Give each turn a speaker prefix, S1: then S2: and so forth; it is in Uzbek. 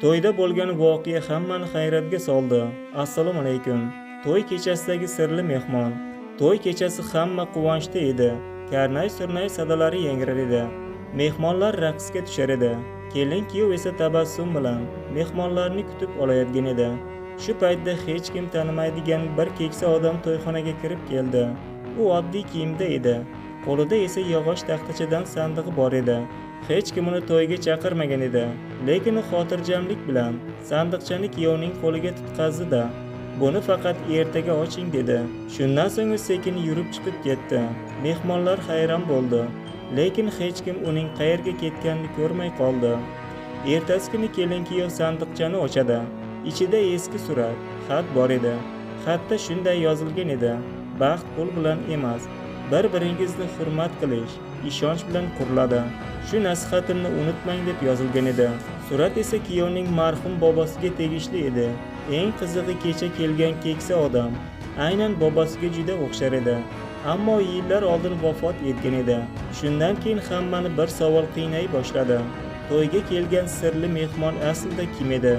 S1: To'yda bo'lgan voqea hammani hayratga soldi. Assalomu alaykum. To'y kechasidagi sirli mehmon. To'y kechasi hamma quvonchda edi. Karnay-surnay sadolari yangrar edi. Mehmonlar raqsga tushar edi. Kelin-kuyov esa tabassum bilan mehmonlarni kutib olayotgan edi. Shu paytda hech kim tanimaydigan bir keksa odam to'yxonaga kirib keldi. U oddiy kiyimda edi. Qo'lida esa yog'och taxtachadan sandig'i bor edi. Hech kim uni to'yga chaqirmagan edi, lekin u xotirjamlik bilan sandiqchani kuyovning qo'liga tutqazdi-da, "Buni faqat ertaga oching" dedi. Shundan so'ng u sekin yurib chiqib ketdi. Mehmonlar hayron bo'ldi, lekin hech kim uning qayerga ketganini ko'rmay qoldi. Ertasi kuni kelin-kuyov sandiqchani ochadi. Ichida eski surat, xat bor edi. Xatda shunday yozilgan edi: "Baxt pul bilan emas, bir-biringizni hurmat qilish, ishonch bilan quriladi. Shu nasihatimni unutmang" deb yozilgan edi. Surat esa kuyovning marhum bobosiga tegishli edi. Eng qizig'i, kecha kelgan keksa odam aynan bobosiga juda o'xshar edi. Ammo yillar oldin vafot etgan edi. Shundan keyin hammani bir savol qiynay boshladi. To'yga kelgan sirli mehmon aslida kim edi?